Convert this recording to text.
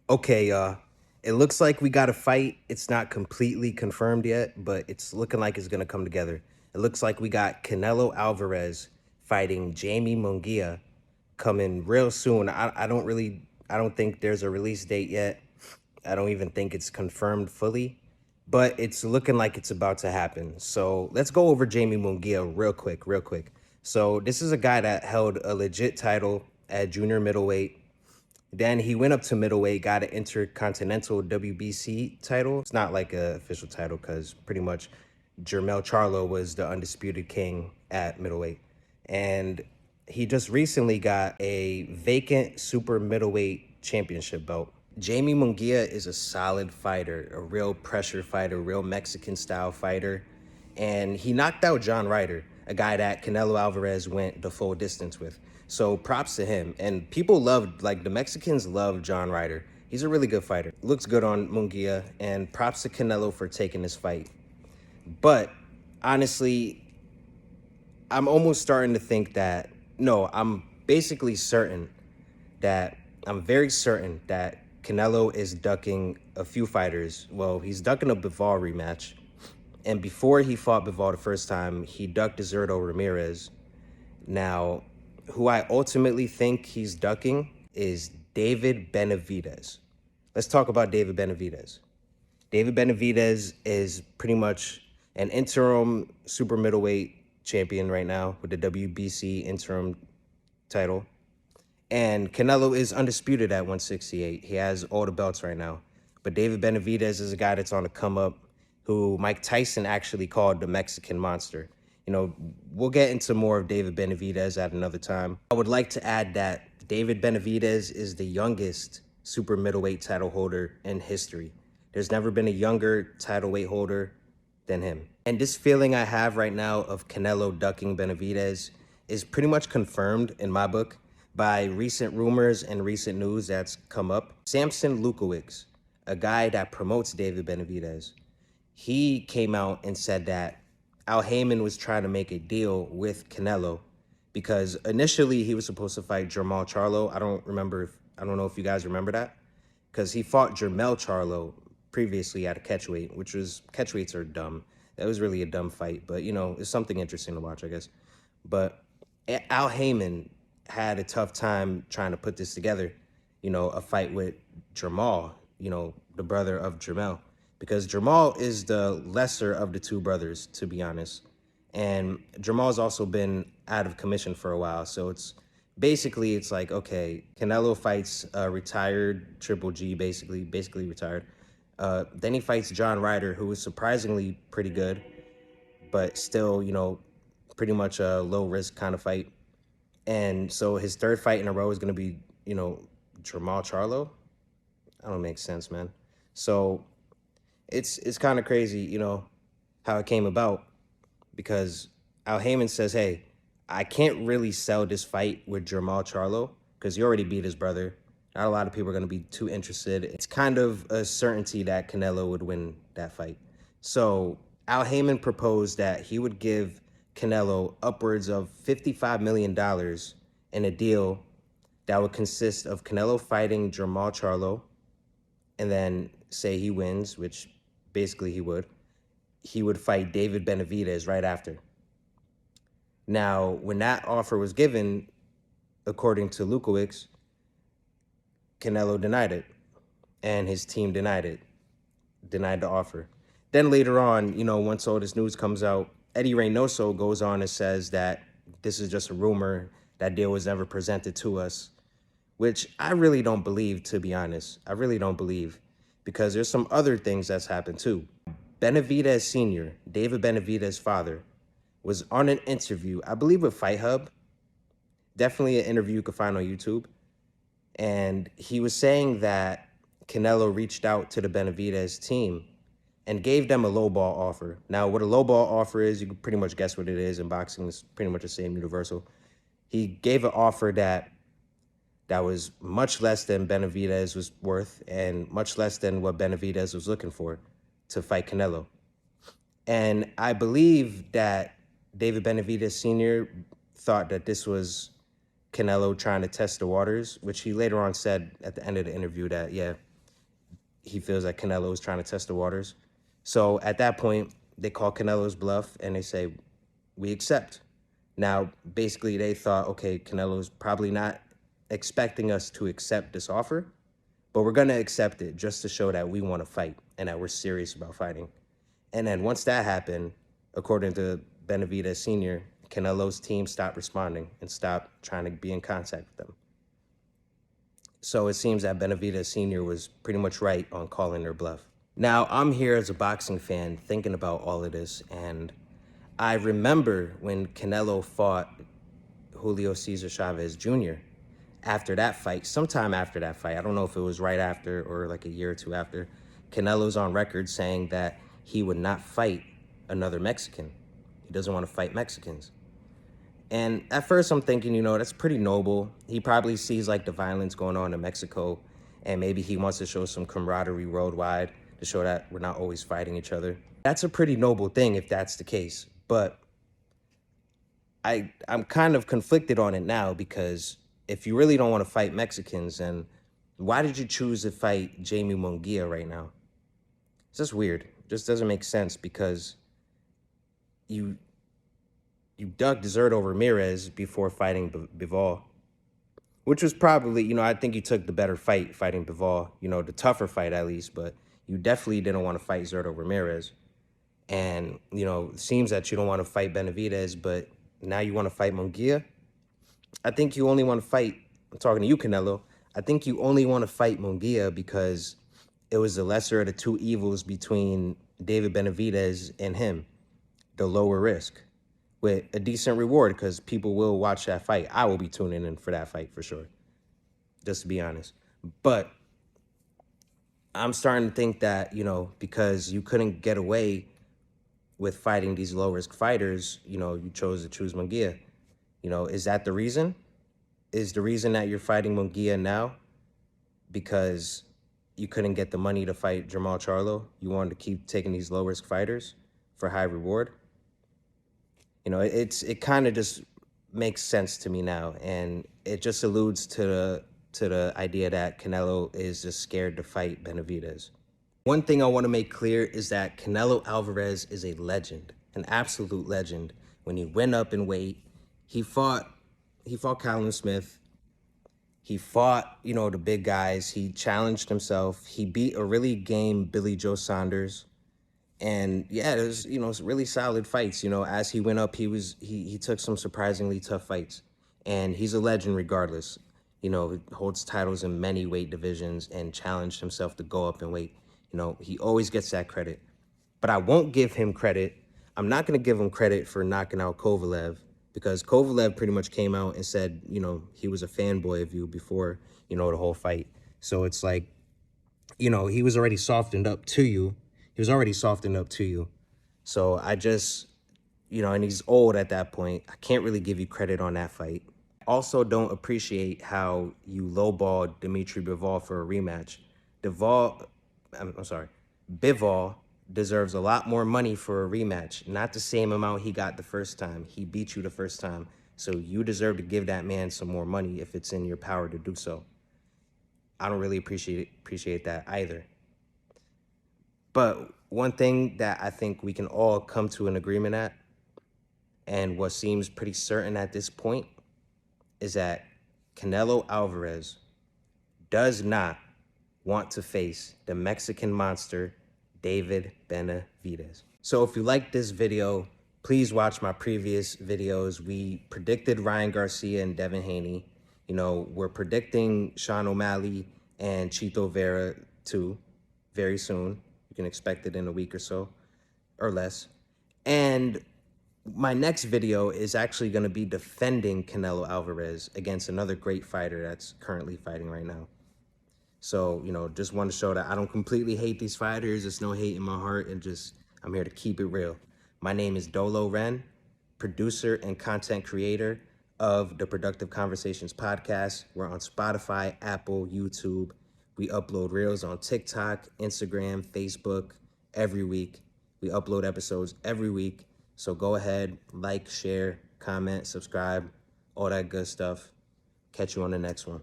Okay, it looks like we got a fight. It's not completely confirmed yet, but it's looking like it's gonna come together. It looks like we got Canelo Alvarez fighting Jamie Munguia coming real soon. I don't think there's a release date yet. I don't even think it's confirmed fully, but it's looking like it's about to happen. So let's go over Jamie Munguia real quick. So this is a guy that held a legit title at junior middleweight. Then he went up to middleweight, got an intercontinental WBC title. It's not like an official title because pretty much Jermell Charlo was the undisputed king at middleweight. And he just recently got a vacant super middleweight championship belt. Jamie Munguia is a solid fighter, a real pressure fighter, real Mexican style fighter. And he knocked out John Ryder, a guy that Canelo Alvarez went the full distance with. So props to him. And people loved, like the Mexicans love John Ryder. He's a really good fighter. Looks good on Munguia, and props to Canelo for taking this fight. But honestly, I'm almost starting to think that, no, I'm basically certain that, I'm very certain that Canelo is ducking a few fighters. Well, he's ducking a Bivol rematch. And before he fought Bivol the first time, he ducked Zerto Ramirez. Now, who I ultimately think he's ducking is David Benavidez. Let's talk about David Benavidez. David Benavidez is pretty much an interim super middleweight champion right now with the WBC interim title. And Canelo is undisputed at 168. He has all the belts right now. But David Benavidez is a guy that's on the come up who Mike Tyson actually called the Mexican monster. You know, we'll get into more of David Benavidez at another time. I would like to add that David Benavidez is the youngest super middleweight title holder in history. There's never been a younger title weight holder than him. And this feeling I have right now of Canelo ducking Benavidez is pretty much confirmed in my book by recent rumors and recent news that's come up. Samson Lukowicz, a guy that promotes David Benavidez, he came out and said that Al Heyman was trying to make a deal with Canelo because initially he was supposed to fight Jermall Charlo. I don't know if you guys remember that, because he fought Jermell Charlo previously at a catchweight, catchweights are dumb. That was really a dumb fight, but you know, it's something interesting to watch, I guess. But Al Heyman had a tough time trying to put this together, you know, a fight with Jermall, you know, the brother of Jermell, because Jermall is the lesser of the two brothers, to be honest. And Jermall's also been out of commission for a while. So it's like, okay, Canelo fights retired Triple G, basically retired. Then he fights John Ryder, who is surprisingly pretty good, but still, you know, pretty much a low risk kind of fight. And so his third fight in a row is going to be, you know, Jermall Charlo. That don't make sense, man. So it's kind of crazy, you know, how it came about, because Al Heyman says, hey, I can't really sell this fight with Jermall Charlo because he already beat his brother. Not a lot of people are going to be too interested. It's kind of a certainty that Canelo would win that fight. So Al Heyman proposed that he would give Canelo upwards of $55 million in a deal that would consist of Canelo fighting Jermall Charlo, and then say he wins, which basically he would fight David Benavidez right after. Now, when that offer was given, according to Lukowicz, Canelo denied it, and his team denied the offer. Then later on, you know, once all this news comes out, Eddie Reynoso goes on and says that this is just a rumor, that deal was never presented to us, which I really don't believe, to be honest. I really don't believe, because there's some other things that's happened too. Benavidez Sr., David Benavidez's father, was on an interview, I believe with Fight Hub, definitely an interview you can find on YouTube, and he was saying that Canelo reached out to the Benavidez team and gave them a lowball offer. Now, what a lowball offer is, you can pretty much guess what it is. In boxing, it's pretty much the same, universal. He gave an offer that was much less than Benavidez was worth and much less than what Benavidez was looking for to fight Canelo. And I believe that David Benavidez Sr. thought that this was Canelo trying to test the waters, which he later on said at the end of the interview that, yeah, he feels that Canelo is trying to test the waters. So at that point, they call Canelo's bluff and they say, we accept. Now, basically, they thought, okay, Canelo's probably not expecting us to accept this offer, but we're going to accept it just to show that we want to fight and that we're serious about fighting. And then once that happened, according to Benavidez Sr., Canelo's team stopped responding and stopped trying to be in contact with them. So it seems that Benavidez Sr. was pretty much right on calling their bluff. Now, I'm here as a boxing fan thinking about all of this, and I remember when Canelo fought Julio Cesar Chavez Jr. After that fight, sometime after that fight, I don't know if it was right after or like a year or two after, Canelo's on record saying that he would not fight another Mexican. He doesn't want to fight Mexicans. And at first I'm thinking, you know, that's pretty noble. He probably sees like the violence going on in Mexico, and maybe he wants to show some camaraderie worldwide to show that we're not always fighting each other. That's a pretty noble thing if that's the case. But I'm kind of conflicted on it now, because if you really don't want to fight Mexicans, then why did you choose to fight Jamie Munguia right now? It's just weird. It just doesn't make sense, because you dug Deserto Ramirez before fighting Bivol, which was probably, you know, I think you took the better fight fighting Bivol, you know, the tougher fight at least, but you definitely didn't want to fight Zerto Ramirez. And, you know, it seems that you don't want to fight Benavidez, but now you want to fight Munguia. I think you only want to fight, I'm talking to you, Canelo, I think you only want to fight Munguia because it was the lesser of the two evils between David Benavidez and him, the lower risk, with a decent reward, because people will watch that fight. I will be tuning in for that fight for sure, just to be honest. But I'm starting to think that, you know, because you couldn't get away with fighting these low-risk fighters, you know, you chose to choose Munguia. You know, is that the reason? Is the reason that you're fighting Munguia now because you couldn't get the money to fight Jermall Charlo? You wanted to keep taking these low-risk fighters for high reward? You know, it kind of just makes sense to me now, and it just alludes to the idea that Canelo is just scared to fight Benavidez. One thing I want to make clear is that Canelo Alvarez is a legend, an absolute legend. When he went up in weight, he fought Callum Smith. He fought, you know, the big guys. He challenged himself. He beat a really game Billy Joe Saunders. And yeah, it was, you know, really solid fights. You know, as he went up, he took some surprisingly tough fights. And he's a legend regardless. You know, he holds titles in many weight divisions and challenged himself to go up in weight. You know, he always gets that credit. But I won't give him credit. I'm not going to give him credit for knocking out Kovalev, because Kovalev pretty much came out and said, you know, he was a fanboy of you before, you know, the whole fight. So it's like, you know, he was already softened up to you. He was already softened up to you. So I just, you know, and he's old at that point. I can't really give you credit on that fight. Also don't appreciate how you lowballed Dimitri Bivol for a rematch. Bivol deserves a lot more money for a rematch. Not the same amount he got the first time. He beat you the first time. So you deserve to give that man some more money if it's in your power to do so. I don't really appreciate that either. But one thing that I think we can all come to an agreement at, and what seems pretty certain at this point, is that Canelo Alvarez does not want to face the Mexican monster, David Benavidez. So if you like this video, please watch my previous videos. We predicted Ryan Garcia and Devin Haney. You know, we're predicting Sean O'Malley and Chito Vera too, very soon. You can expect it in a week or so, or less. And my next video is actually going to be defending Canelo Alvarez against another great fighter that's currently fighting right now. So, you know, just want to show that I don't completely hate these fighters. There's no hate in my heart, and just, I'm here to keep it real. My name is Dolo Ren, producer and content creator of the Productive Conversations podcast. We're on Spotify, Apple, YouTube. We upload reels on TikTok, Instagram, Facebook every week. We upload episodes every week. So go ahead, like, share, comment, subscribe, all that good stuff. Catch you on the next one.